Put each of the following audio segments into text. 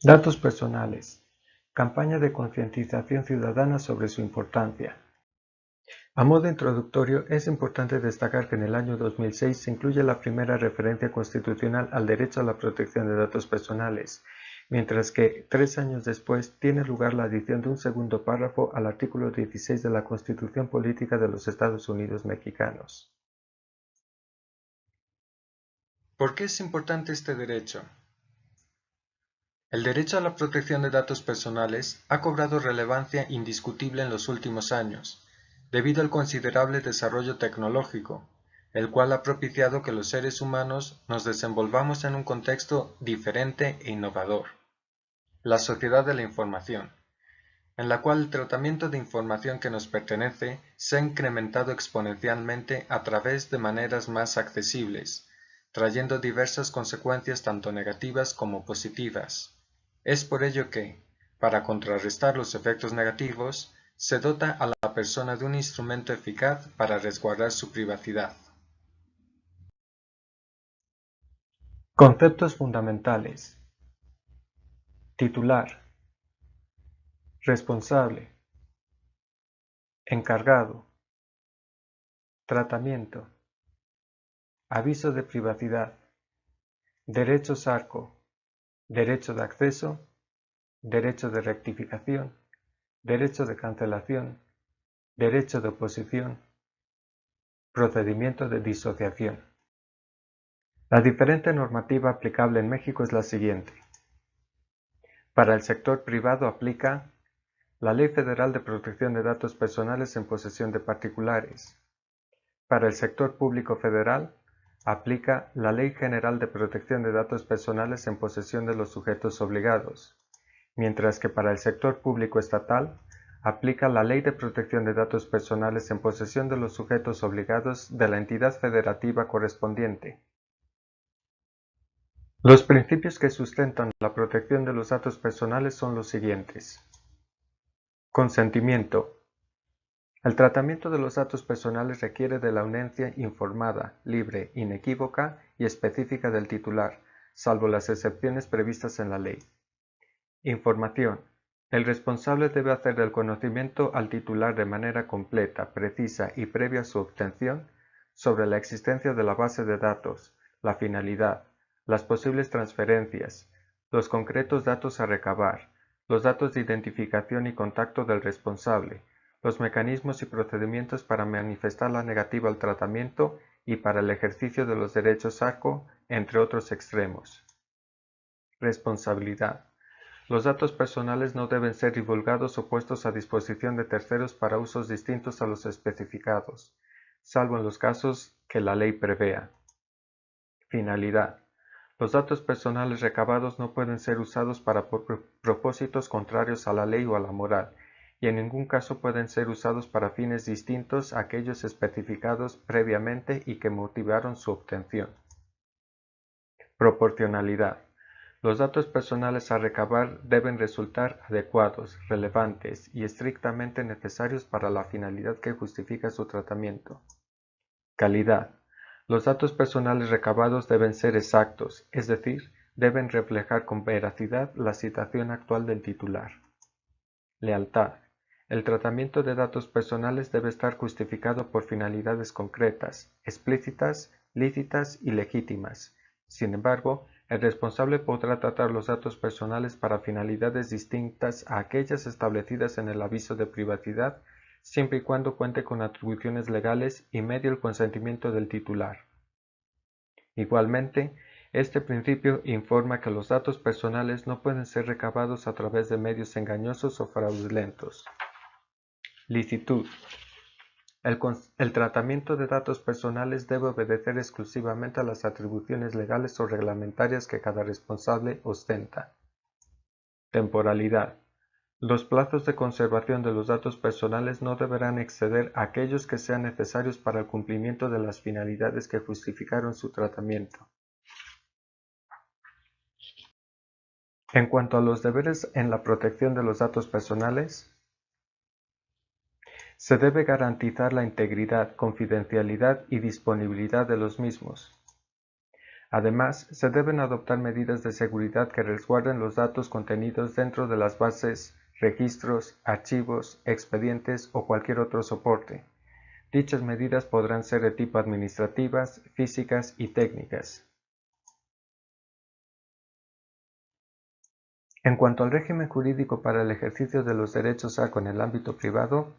Datos personales. Campaña de concientización ciudadana sobre su importancia. A modo introductorio, es importante destacar que en el año 2006 se incluye la primera referencia constitucional al derecho a la protección de datos personales, mientras que 3 años después tiene lugar la adición de un segundo párrafo al artículo 16 de la Constitución Política de los Estados Unidos Mexicanos. ¿Por qué es importante este derecho? El derecho a la protección de datos personales ha cobrado relevancia indiscutible en los últimos años, debido al considerable desarrollo tecnológico, el cual ha propiciado que los seres humanos nos desenvolvamos en un contexto diferente e innovador, la sociedad de la información, en la cual el tratamiento de información que nos pertenece se ha incrementado exponencialmente a través de maneras más accesibles, trayendo diversas consecuencias tanto negativas como positivas. Es por ello que, para contrarrestar los efectos negativos, se dota a la persona de un instrumento eficaz para resguardar su privacidad. Conceptos fundamentales. Titular. Responsable. Encargado. Tratamiento. Aviso de privacidad. Derechos ARCO. Derecho de acceso. Derecho de rectificación. Derecho de cancelación. Derecho de oposición. Procedimiento de disociación. La diferente normativa aplicable en México es la siguiente. Para el sector privado aplica la Ley Federal de Protección de Datos Personales en posesión de particulares. Para el sector público federal aplica la Ley General de Protección de Datos Personales en posesión de los sujetos obligados, mientras que para el sector público estatal aplica la Ley de Protección de Datos Personales en posesión de los sujetos obligados de la entidad federativa correspondiente. Los principios que sustentan la protección de los datos personales son los siguientes. Consentimiento. El tratamiento de los datos personales requiere de la anuencia informada, libre, inequívoca y específica del titular, salvo las excepciones previstas en la ley. Información. El responsable debe hacer del conocimiento al titular de manera completa, precisa y previa a su obtención sobre la existencia de la base de datos, la finalidad, las posibles transferencias, los concretos datos a recabar, los datos de identificación y contacto del responsable, los mecanismos y procedimientos para manifestar la negativa al tratamiento y para el ejercicio de los derechos ARCO, entre otros extremos. Responsabilidad. Los datos personales no deben ser divulgados o puestos a disposición de terceros para usos distintos a los especificados, salvo en los casos que la ley prevea. Finalidad. Los datos personales recabados no pueden ser usados para propósitos contrarios a la ley o a la moral, y en ningún caso pueden ser usados para fines distintos a aquellos especificados previamente y que motivaron su obtención. Proporcionalidad. Los datos personales a recabar deben resultar adecuados, relevantes y estrictamente necesarios para la finalidad que justifica su tratamiento. Calidad. Los datos personales recabados deben ser exactos, es decir, deben reflejar con veracidad la situación actual del titular. Lealtad. El tratamiento de datos personales debe estar justificado por finalidades concretas, explícitas, lícitas y legítimas. Sin embargo, el responsable podrá tratar los datos personales para finalidades distintas a aquellas establecidas en el aviso de privacidad, siempre y cuando cuente con atribuciones legales y medie el consentimiento del titular. Igualmente, este principio informa que los datos personales no pueden ser recabados a través de medios engañosos o fraudulentos. Licitud. El tratamiento de datos personales debe obedecer exclusivamente a las atribuciones legales o reglamentarias que cada responsable ostenta. Temporalidad. Los plazos de conservación de los datos personales no deberán exceder a aquellos que sean necesarios para el cumplimiento de las finalidades que justificaron su tratamiento. En cuanto a los deberes en la protección de los datos personales, se debe garantizar la integridad, confidencialidad y disponibilidad de los mismos. Además, se deben adoptar medidas de seguridad que resguarden los datos contenidos dentro de las bases, registros, archivos, expedientes o cualquier otro soporte. Dichas medidas podrán ser de tipo administrativas, físicas y técnicas. En cuanto al régimen jurídico para el ejercicio de los derechos ARCO en el ámbito privado,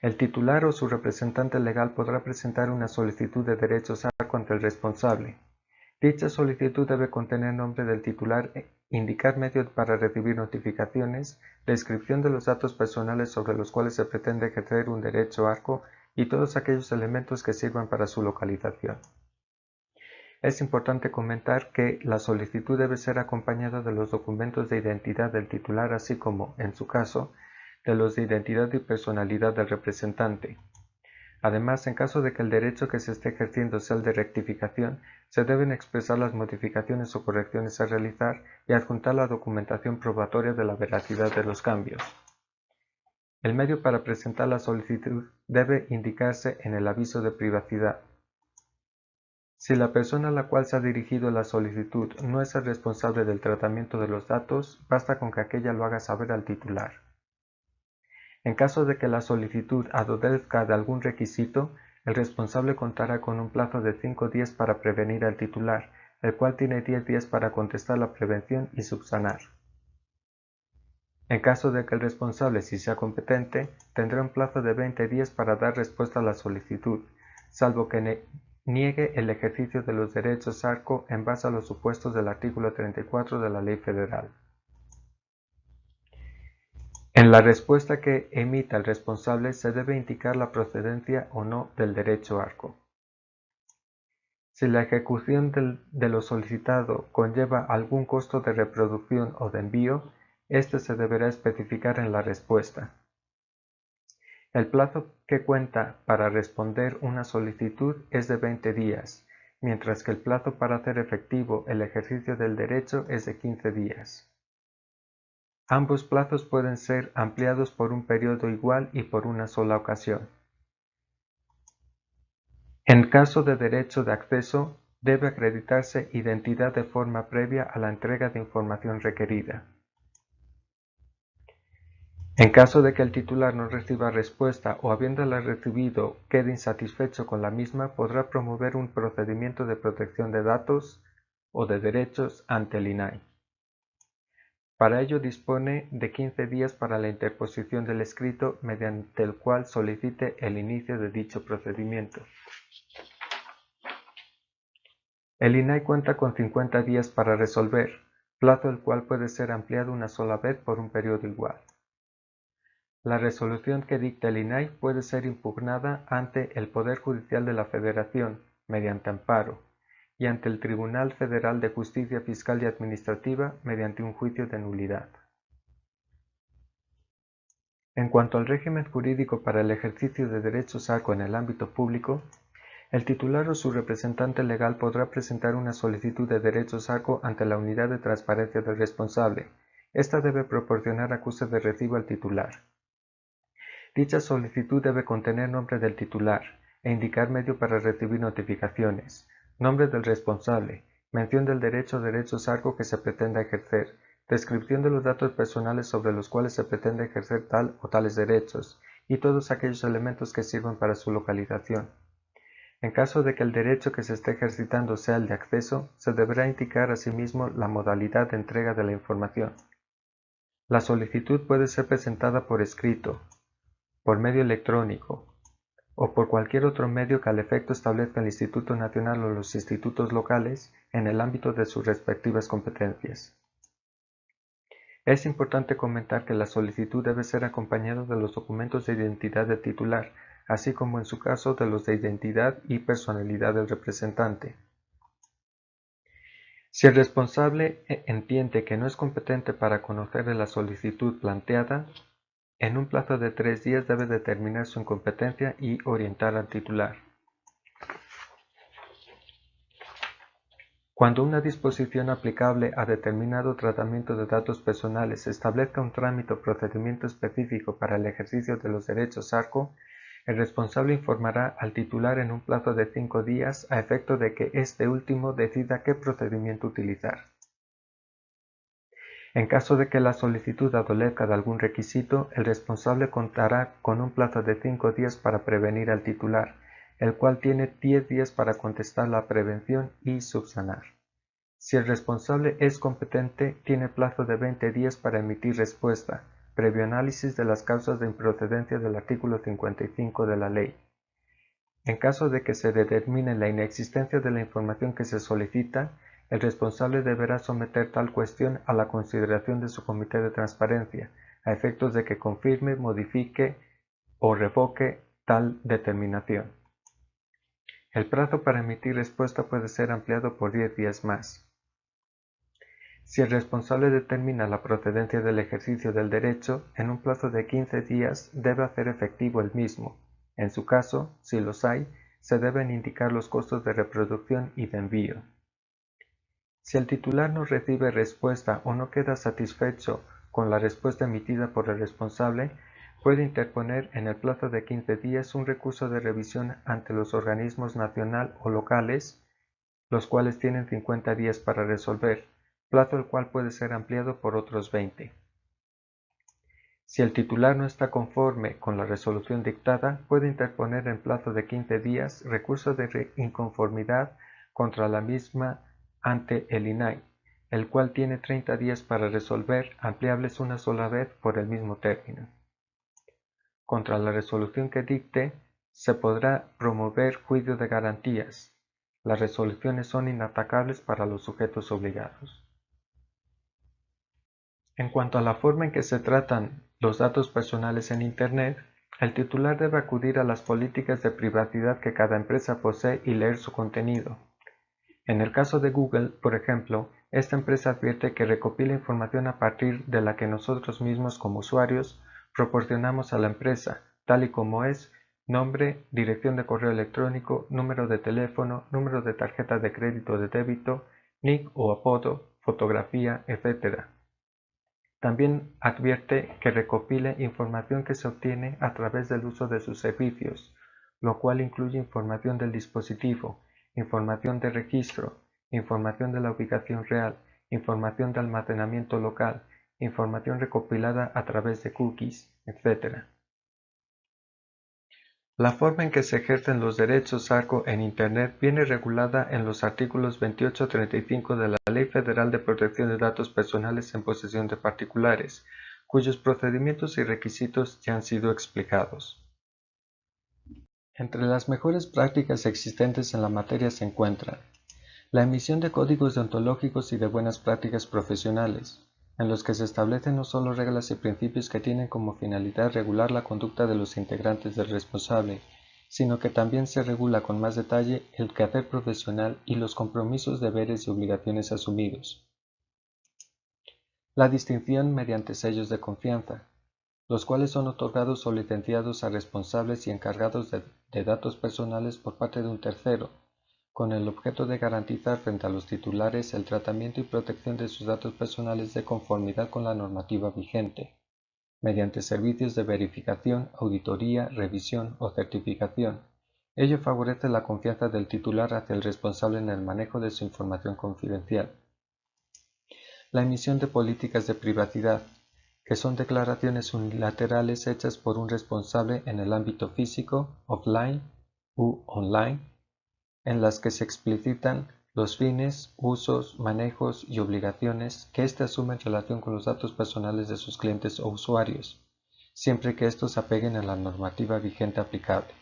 el titular o su representante legal podrá presentar una solicitud de derechos ARCO ante el responsable. Dicha solicitud debe contener nombre del titular, indicar medios para recibir notificaciones, descripción de los datos personales sobre los cuales se pretende ejercer un derecho ARCO y todos aquellos elementos que sirvan para su localización. Es importante comentar que la solicitud debe ser acompañada de los documentos de identidad del titular, así como, en su caso, de los de identidad y personalidad del representante. Además, en caso de que el derecho que se esté ejerciendo sea el de rectificación, se deben expresar las modificaciones o correcciones a realizar y adjuntar la documentación probatoria de la veracidad de los cambios. El medio para presentar la solicitud debe indicarse en el aviso de privacidad. Si la persona a la cual se ha dirigido la solicitud no es el responsable del tratamiento de los datos, basta con que aquella lo haga saber al titular. En caso de que la solicitud adolezca de algún requisito, el responsable contará con un plazo de 5 días para prevenir al titular, el cual tiene 10 días para contestar la prevención y subsanar. En caso de que el responsable, si sea competente, tendrá un plazo de 20 días para dar respuesta a la solicitud, salvo que niegue el ejercicio de los derechos ARCO en base a los supuestos del artículo 34 de la Ley Federal. En la respuesta que emita el responsable se debe indicar la procedencia o no del derecho ARCO. Si la ejecución de lo solicitado conlleva algún costo de reproducción o de envío, este se deberá especificar en la respuesta. El plazo que cuenta para responder una solicitud es de 20 días, mientras que el plazo para hacer efectivo el ejercicio del derecho es de 15 días. Ambos plazos pueden ser ampliados por un periodo igual y por una sola ocasión. En caso de derecho de acceso, debe acreditarse identidad de forma previa a la entrega de información requerida. En caso de que el titular no reciba respuesta o habiéndola recibido quede insatisfecho con la misma, podrá promover un procedimiento de protección de datos o de derechos ante el INAI. Para ello dispone de 15 días para la interposición del escrito mediante el cual solicite el inicio de dicho procedimiento. El INAI cuenta con 50 días para resolver, plazo el cual puede ser ampliado una sola vez por un periodo igual. La resolución que dicta el INAI puede ser impugnada ante el Poder Judicial de la Federación, mediante amparo, y ante el Tribunal Federal de Justicia Fiscal y Administrativa mediante un juicio de nulidad. En cuanto al régimen jurídico para el ejercicio de derechos ARCO en el ámbito público, el titular o su representante legal podrá presentar una solicitud de derechos ARCO ante la unidad de transparencia del responsable. Esta debe proporcionar acuse de recibo al titular. Dicha solicitud debe contener nombre del titular e indicar medio para recibir notificaciones, nombre del responsable, mención del derecho o derechos ARCO que se pretenda ejercer, descripción de los datos personales sobre los cuales se pretende ejercer tal o tales derechos, y todos aquellos elementos que sirvan para su localización. En caso de que el derecho que se esté ejercitando sea el de acceso, se deberá indicar asimismo la modalidad de entrega de la información. La solicitud puede ser presentada por escrito, por medio electrónico, o por cualquier otro medio que al efecto establezca el Instituto Nacional o los institutos locales en el ámbito de sus respectivas competencias. Es importante comentar que la solicitud debe ser acompañada de los documentos de identidad del titular, así como en su caso de los de identidad y personalidad del representante. Si el responsable entiende que no es competente para conocer de la solicitud planteada, en un plazo de 3 días debe determinar su incompetencia y orientar al titular. Cuando una disposición aplicable a determinado tratamiento de datos personales establezca un trámite o procedimiento específico para el ejercicio de los derechos ARCO, El responsable informará al titular en un plazo de 5 días a efecto de que este último decida qué procedimiento utilizar. En caso de que la solicitud adolezca de algún requisito, el responsable contará con un plazo de 5 días para prevenir al titular, el cual tiene 10 días para contestar la prevención y subsanar. Si el responsable es competente, tiene plazo de 20 días para emitir respuesta, previo análisis de las causas de improcedencia del artículo 55 de la ley. En caso de que se determine la inexistencia de la información que se solicita, el responsable deberá someter tal cuestión a la consideración de su comité de transparencia, a efectos de que confirme, modifique o revoque tal determinación. El plazo para emitir respuesta puede ser ampliado por 10 días más. Si el responsable determina la procedencia del ejercicio del derecho, en un plazo de 15 días debe hacer efectivo el mismo. En su caso, si los hay, se deben indicar los costos de reproducción y de envío. Si el titular no recibe respuesta o no queda satisfecho con la respuesta emitida por el responsable, puede interponer en el plazo de 15 días un recurso de revisión ante los organismos nacional o locales, los cuales tienen 50 días para resolver, plazo el cual puede ser ampliado por otros 20. Si el titular no está conforme con la resolución dictada, puede interponer en plazo de 15 días recurso de inconformidad contra la misma ante el INAI, el cual tiene 30 días para resolver, ampliables una sola vez por el mismo término. Contra la resolución que dicte, se podrá promover juicio de garantías. Las resoluciones son inatacables para los sujetos obligados. En cuanto a la forma en que se tratan los datos personales en Internet, el titular debe acudir a las políticas de privacidad que cada empresa posee y leer su contenido. En el caso de Google, por ejemplo, esta empresa advierte que recopila información a partir de la que nosotros mismos como usuarios proporcionamos a la empresa, tal y como es nombre, dirección de correo electrónico, número de teléfono, número de tarjeta de crédito o de débito, nick o apodo, fotografía, etc. También advierte que recopila información que se obtiene a través del uso de sus servicios, lo cual incluye información del dispositivo, información de registro, información de la ubicación real, información de almacenamiento local, información recopilada a través de cookies, etc. La forma en que se ejercen los derechos ARCO en Internet viene regulada en los artículos 28 a 35 de la Ley Federal de Protección de Datos Personales en posesión de particulares, cuyos procedimientos y requisitos ya han sido explicados. Entre las mejores prácticas existentes en la materia se encuentran la emisión de códigos deontológicos y de buenas prácticas profesionales, en los que se establecen no solo reglas y principios que tienen como finalidad regular la conducta de los integrantes del responsable, sino que también se regula con más detalle el quehacer profesional y los compromisos, deberes y obligaciones asumidos. La distinción mediante sellos de confianza, los cuales son otorgados o licenciados a responsables y encargados de datos personales por parte de un tercero, con el objeto de garantizar frente a los titulares el tratamiento y protección de sus datos personales de conformidad con la normativa vigente, mediante servicios de verificación, auditoría, revisión o certificación. Ello favorece la confianza del titular hacia el responsable en el manejo de su información confidencial. La emisión de políticas de privacidad, que son declaraciones unilaterales hechas por un responsable en el ámbito físico, offline u online, en las que se explicitan los fines, usos, manejos y obligaciones que éste asume en relación con los datos personales de sus clientes o usuarios, siempre que estos se apeguen a la normativa vigente aplicable.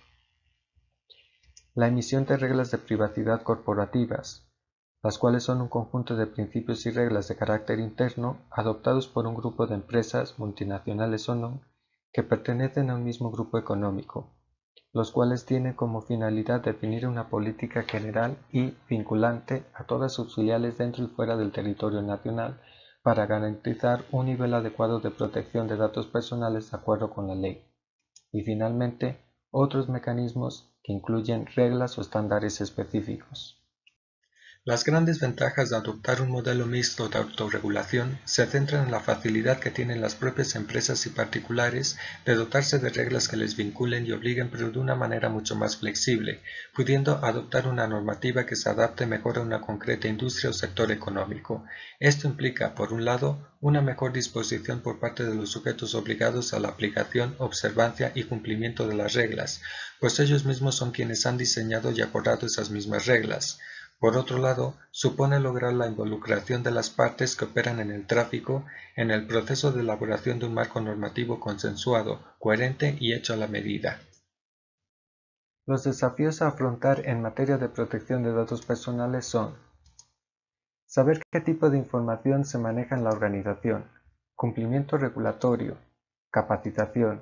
La emisión de reglas de privacidad corporativas, las cuales son un conjunto de principios y reglas de carácter interno adoptados por un grupo de empresas, multinacionales o no, que pertenecen a un mismo grupo económico, los cuales tienen como finalidad definir una política general y vinculante a todas sus filiales dentro y fuera del territorio nacional para garantizar un nivel adecuado de protección de datos personales de acuerdo con la ley. Y finalmente, otros mecanismos que incluyen reglas o estándares específicos. Las grandes ventajas de adoptar un modelo mixto de autorregulación se centran en la facilidad que tienen las propias empresas y particulares de dotarse de reglas que les vinculen y obliguen, pero de una manera mucho más flexible, pudiendo adoptar una normativa que se adapte mejor a una concreta industria o sector económico. Esto implica, por un lado, una mejor disposición por parte de los sujetos obligados a la aplicación, observancia y cumplimiento de las reglas, pues ellos mismos son quienes han diseñado y acordado esas mismas reglas. Por otro lado, supone lograr la involucración de las partes que operan en el tráfico en el proceso de elaboración de un marco normativo consensuado, coherente y hecho a la medida. Los desafíos a afrontar en materia de protección de datos personales son: saber qué tipo de información se maneja en la organización, cumplimiento regulatorio, capacitación,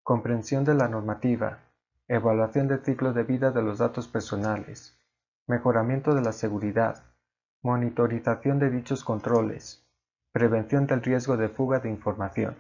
comprensión de la normativa, evaluación del ciclo de vida de los datos personales, mejoramiento de la seguridad, monitorización de dichos controles, prevención del riesgo de fuga de información.